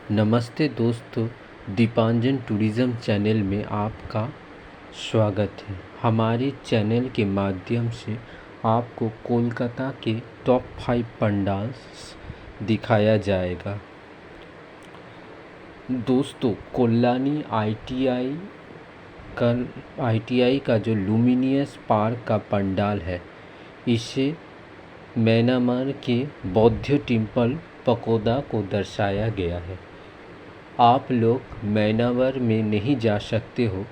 नमस्ते दोस्तों, Dipanjan tourism channel में आपका स्वागत है। हमारे चैनल के माध्यम से आपको कोलकाता के टॉप 5 पंडाल्स दिखाया जाएगा। दोस्तों, कोल्लानी आईटीआई का जो लुमिनियस पार्क का पंडाल है, इसे म्यांमार के बौद्ध टेम्पल पगोडा को दर्शाया गया है। आप लोग म्यांमार में नहीं जा सकते हो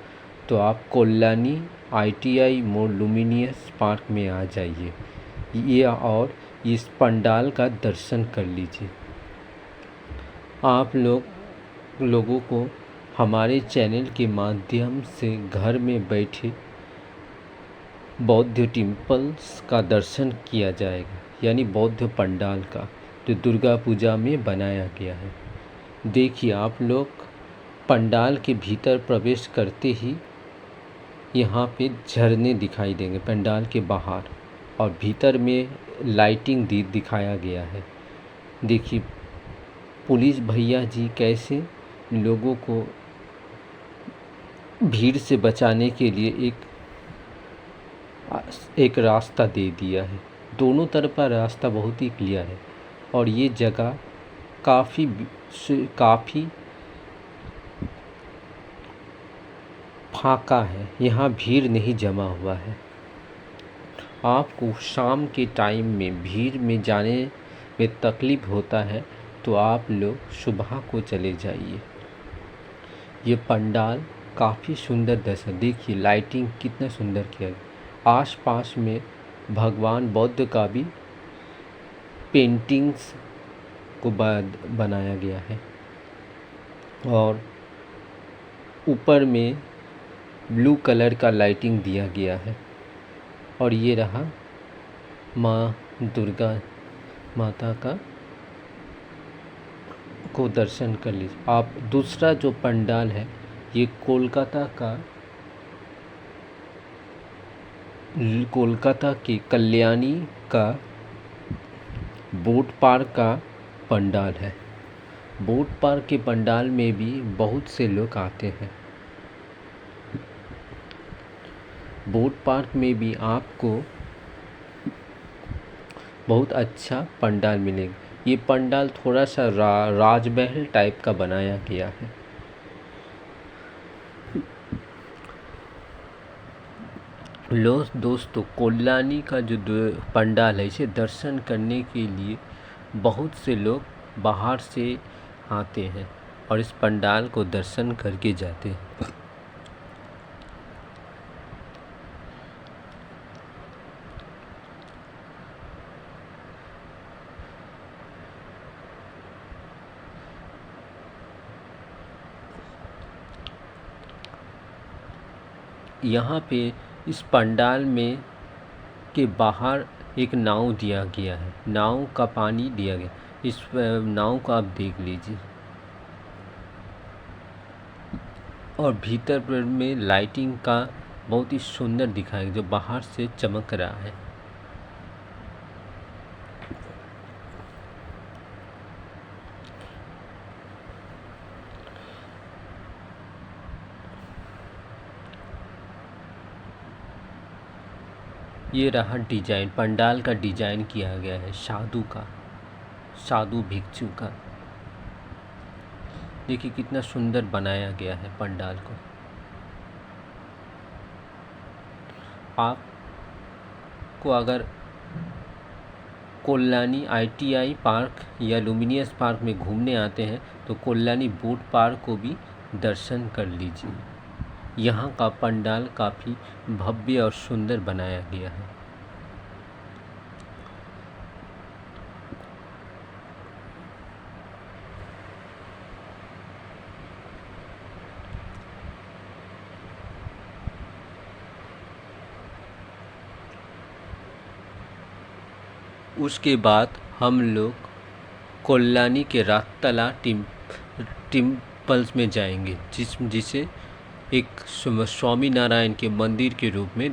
तो आप कोल्लानी आईटीआई मोर लुमिनियस पार्क में आ जाइए और इस पंडाल का दर्शन कर लीजिए। आप लोगों को हमारे चैनल के माध्यम से घर में बैठे बौद्ध टेम्पल्स का दर्शन किया जाएगा, यानी बौद्ध पंडाल का, जो दुर्गा पूजा में बनाया गया है। देखिए, आप लोग पंडाल के भीतर प्रवेश करते ही यहाँ पे झरने दिखाई देंगे पंडाल के बाहर, और भीतर में लाइटिंग दिखाया गया है। देखिए, पुलिस भैया जी कैसे लोगों को भीड़ से बचाने के लिए एक रास्ता दे दिया है। दोनों तरफ का रास्ता बहुत ही क्लियर है और ये जगह काफ़ी फाका है, यहाँ भीड़ नहीं जमा हुआ है। आपको शाम के टाइम में भीड़ में जाने में तकलीफ़ होता है तो आप लोग सुबह को चले जाइए। ये पंडाल काफ़ी सुंदर दृश्य, देखिए लाइटिंग कितना सुंदर किया गया। आसपास में भगवान बुद्ध का भी पेंटिंग्स को बनाया गया है और ऊपर में ब्लू कलर का लाइटिंग दिया गया है। और ये रहा माँ दुर्गा माता को दर्शन कर लीजिए आप। दूसरा जो पंडाल है, ये कोलकाता के कल्याणी का बोट पार्क का पंडाल है। बोट पार्क के पंडाल में भी बहुत से लोग आते हैं। बोट पार्क में भी आपको बहुत अच्छा पंडाल मिलेगा। ये पंडाल थोड़ा सा राजमहल टाइप का बनाया गया है। दोस्तों, कोल्लानी का जो पंडाल है, इसे दर्शन करने के लिए बहुत से लोग बाहर से आते हैं और इस पंडाल को दर्शन करके जाते हैं। यहाँ पे इस पंडाल में के बाहर एक नाव दिया गया है, नाव का पानी दिया गया। इस नाव को आप देख लीजिए और भीतर में लाइटिंग का बहुत ही सुंदर दिखाया जो बाहर से चमक रहा है। ये रहा डिजाइन, पंडाल का डिजाइन किया गया है साधु भिक्षु का। देखिए कितना सुंदर बनाया गया है पंडाल को। आपको अगर कोल्लानी आईटीआई पार्क या लुमिनियस पार्क में घूमने आते हैं तो कोल्लानी बोट पार्क को भी दर्शन कर लीजिए। यहाँ का पंडाल काफ़ी भव्य और सुंदर बनाया गया है। उसके बाद हम लोग कोल्लानी के रातला टेम्पल्स में जाएंगे, जिसे एक स्वामी नारायण के मंदिर के रूप में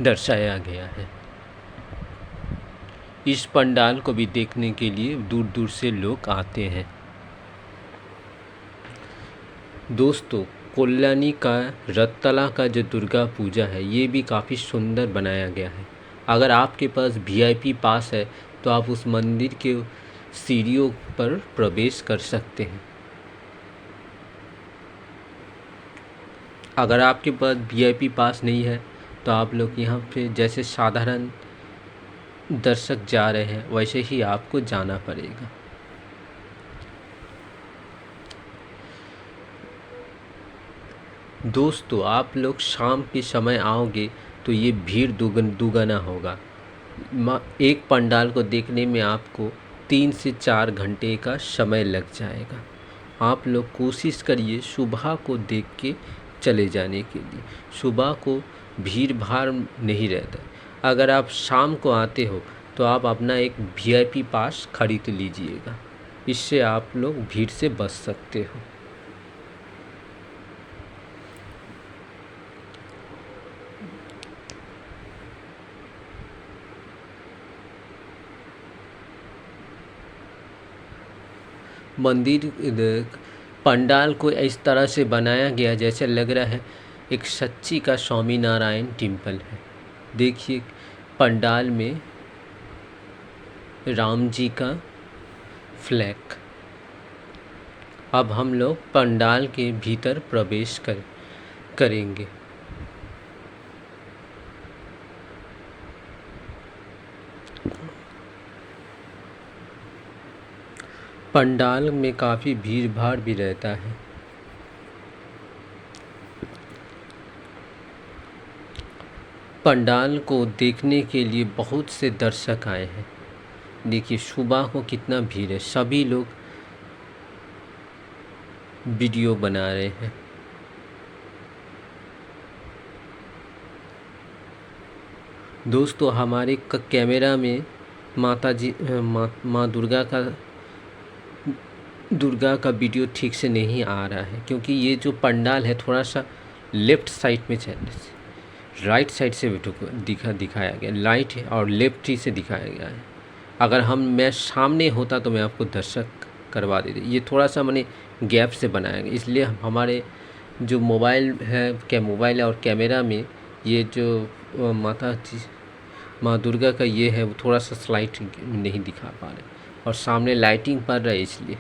दर्शाया गया है। इस पंडाल को भी देखने के लिए दूर दूर से लोग आते हैं। दोस्तों, कोल्लानी का रत्तला का जो दुर्गा पूजा है ये भी काफ़ी सुंदर बनाया गया है। अगर आपके पास वीआईपी पास है तो आप उस मंदिर के सीढ़ियों पर प्रवेश कर सकते हैं। अगर आपके पास वीआईपी पास नहीं है तो आप लोग यहाँ पे जैसे साधारण दर्शक जा रहे हैं वैसे ही आपको जाना पड़ेगा। दोस्तों, आप लोग शाम के समय आओगे तो ये भीड़ दुगना होगा। एक पंडाल को देखने में आपको 3 से 4 घंटे का समय लग जाएगा। आप लोग कोशिश करिए सुबह को देख के चले जाने के लिए। सुबह को भीड़ भाड़ नहीं रहता। अगर आप शाम को आते हो तो आप अपना एक वीआईपी पास खरीद लीजिएगा। इससे आप लोग भीड़ से बच सकते हो। मंदिर पंडाल को इस तरह से बनाया गया जैसे लग रहा है एक सच्ची का स्वामीनारायण टेम्पल है। देखिए, पंडाल में राम जी का फ्लैग। अब हम लोग पंडाल के भीतर प्रवेश करेंगे। पंडाल में काफ़ी भीड़ भाड़ भी रहता है। पंडाल को देखने के लिए बहुत से दर्शक आए हैं। देखिए सुबह को कितना भीड़ है। सभी लोग वीडियो बना रहे हैं। दोस्तों, हमारे कैमरा में माता जी माँ दुर्गा का वीडियो ठीक से नहीं आ रहा है क्योंकि ये जो पंडाल है थोड़ा सा लेफ़्ट साइड में चलने से राइट साइड से दिखाया गया। लाइट है और लेफ्ट ही से दिखाया गया है। अगर मैं सामने होता तो मैं आपको दर्शक करवा देते। ये थोड़ा सा मैंने गैप से बनाया गया, इसलिए हमारे जो मोबाइल है और कैमरा में ये जो माँ दुर्गा का ये है वो थोड़ा सा स्लाइट नहीं दिखा पा रहे और सामने लाइटिंग पड़ रहा है इसलिए।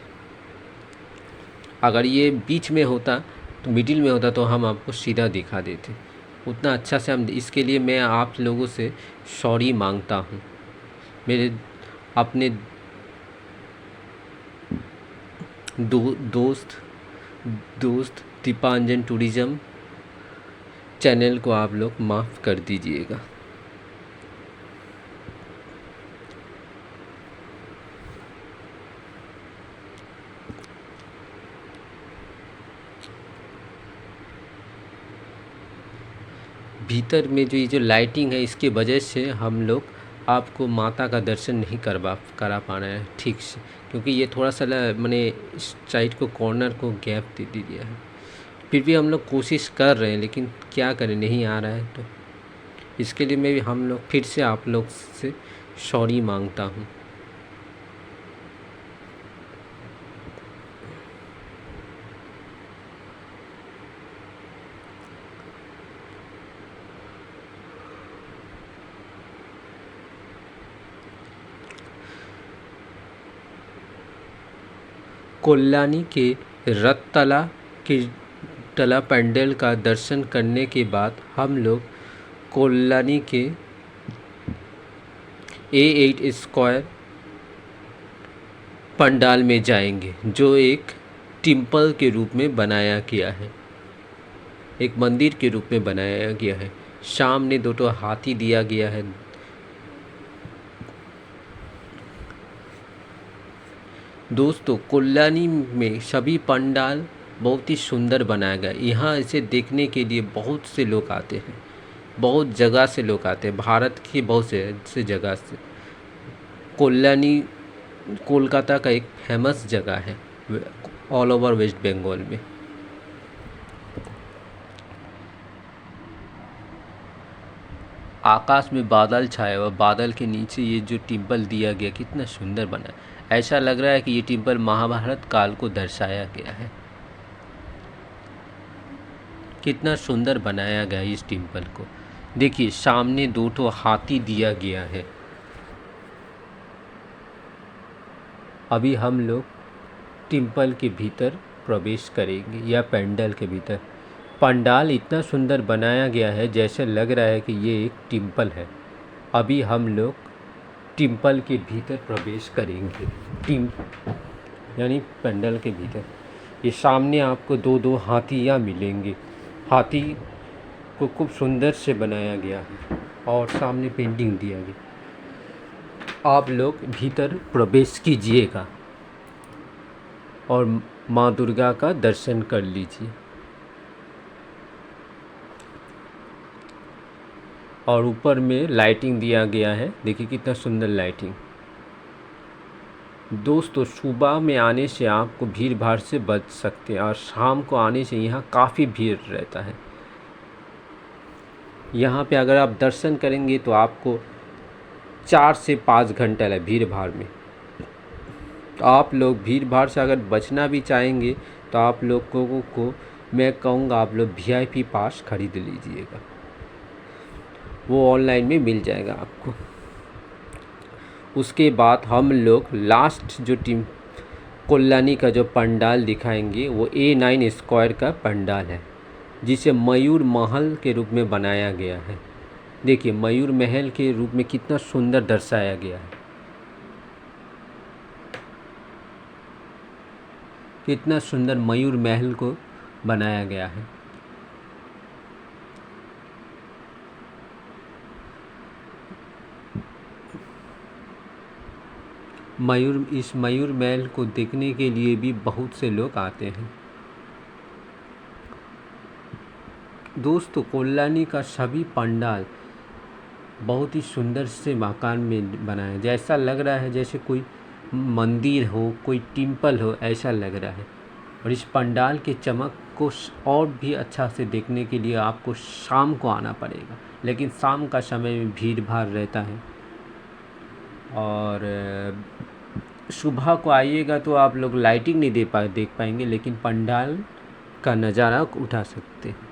अगर ये बीच में होता तो मिडिल में होता तो हम आपको सीधा दिखा देते। उतना अच्छा से हम इसके लिए मैं आप लोगों से सॉरी मांगता हूँ। मेरे अपने दोस्त दीपांजन टूरिज़्म चैनल को आप लोग माफ़ कर दीजिएगा। भीतर में जो ये जो लाइटिंग है इसके वजह से हम लोग आपको माता का दर्शन नहीं करा पा रहे हैं ठीक से, क्योंकि ये थोड़ा सा मैंने इस साइड को कॉर्नर को गैप दे दिया है। फिर भी हम लोग कोशिश कर रहे हैं लेकिन क्या करें, नहीं आ रहा है। तो इसके लिए हम लोग फिर से आप लोग से सॉरी मांगता हूँ। कोल्लानी के रत्तला के तला पंडाल का दर्शन करने के बाद हम लोग कोल्लानी के A8 स्क्वायर पंडाल में जाएंगे जो एक टेम्पल के रूप में बनाया गया है, एक मंदिर के रूप में बनाया गया है। सामने दो हाथी दिया गया है। दोस्तों, कोल्लानी में सभी पंडाल बहुत ही सुंदर बनाया गया। यहाँ इसे देखने के लिए बहुत से लोग आते हैं, बहुत जगह से लोग आते हैं, भारत की बहुत से जगह से। कोल्लानी कोलकाता का एक फेमस जगह है ऑल ओवर वेस्ट बंगाल में। आकाश में बादल छाया हुआ, बादल के नीचे ये जो टेम्पल दिया गया कितना सुंदर बना है। ऐसा लग रहा है कि ये टेम्पल महाभारत काल को दर्शाया गया है। कितना सुंदर बनाया गया है इस टेम्पल को। देखिए सामने 2 ठो हाथी दिया गया है। अभी हम लोग टेम्पल के भीतर प्रवेश करेंगे या पंडाल के भीतर। पंडाल इतना सुंदर बनाया गया है जैसे लग रहा है कि ये एक टेम्पल है। अभी हम लोग टेम्पल के भीतर प्रवेश करेंगे, यानी पंडाल के भीतर। ये सामने आपको 2 हाथियाँ मिलेंगे। हाथी को खूब सुंदर से बनाया गया है और सामने पेंटिंग दिया गया। आप लोग भीतर प्रवेश कीजिएगा और माँ दुर्गा का दर्शन कर लीजिए। और ऊपर में लाइटिंग दिया गया है, देखिए कितना सुंदर लाइटिंग। दोस्तों सुबह में आने से आपको भीड़ भाड़ से बच सकते हैं और शाम को आने से यहाँ काफ़ी भीड़ रहता है। यहाँ पे अगर आप दर्शन करेंगे तो आपको 4 से 5 घंटा लगे भीड़ भाड़ में। तो आप लोग भीड़ भाड़ से अगर बचना भी चाहेंगे तो आप लोगों को मैं कहूँगा आप लोग VIP पास खरीद लीजिएगा, वो ऑनलाइन में मिल जाएगा आपको। उसके बाद हम लोग लास्ट जो कल्याणी का जो पंडाल दिखाएंगे वो A9 स्क्वायर का पंडाल है, जिसे मयूर महल के रूप में बनाया गया है। देखिए मयूर महल के रूप में कितना सुंदर दर्शाया गया है, कितना सुंदर मयूर महल को बनाया गया है। इस मयूर महल को देखने के लिए भी बहुत से लोग आते हैं। दोस्तों कल्याणी का सभी पंडाल बहुत ही सुंदर से मकान में बनाया, जैसा लग रहा है जैसे कोई मंदिर हो, कोई टेम्पल हो, ऐसा लग रहा है। और इस पंडाल के चमक को और भी अच्छा से देखने के लिए आपको शाम को आना पड़ेगा, लेकिन शाम का समय में भीड़ भाड़ रहता है। और सुबह को आइएगा तो आप लोग लाइटिंग नहीं देख पाएंगे, लेकिन पंडाल का नज़ारा उठा सकते हैं।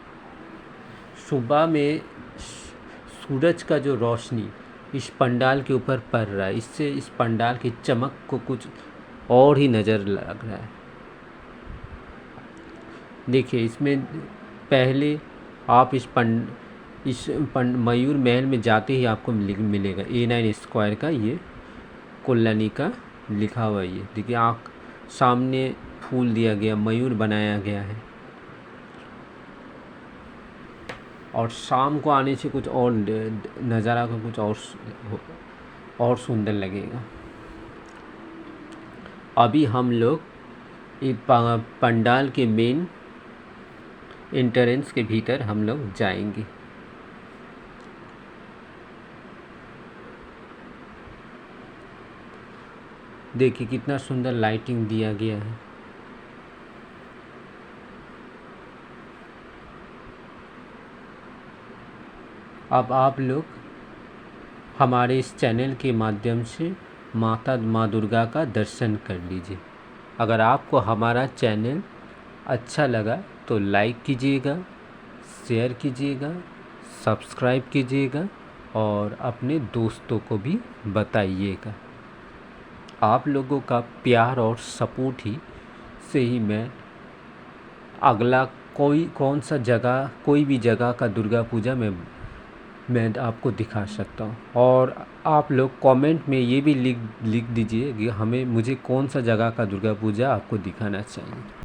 सुबह में सूरज का जो रोशनी इस पंडाल के ऊपर पड़ रहा है, इससे इस पंडाल की चमक को कुछ और ही नज़र लग रहा है। देखिए इसमें पहले आप इस मयूर महल में जाते ही आपको मिलेगा A9 स्क्वायर का ये कल्याणी का लिखा हुआ है। ये देखिए आँख सामने फूल दिया गया, मयूर बनाया गया है। और शाम को आने से कुछ और नज़ारा का कुछ और सुंदर लगेगा। अभी हम लोग पंडाल के मेन एंट्रेंस के भीतर हम लोग जाएंगे। देखिए कितना सुंदर लाइटिंग दिया गया है। अब आप लोग हमारे इस चैनल के माध्यम से माँ दुर्गा का दर्शन कर लीजिए। अगर आपको हमारा चैनल अच्छा लगा तो लाइक कीजिएगा, शेयर कीजिएगा, सब्सक्राइब कीजिएगा और अपने दोस्तों को भी बताइएगा। आप लोगों का प्यार और सपोर्ट ही से ही मैं अगला कोई भी जगह का दुर्गा पूजा में मैं आपको दिखा सकता हूँ। और आप लोग कमेंट में ये भी लिख दीजिए कि मुझे कौन सा जगह का दुर्गा पूजा आपको दिखाना चाहिए।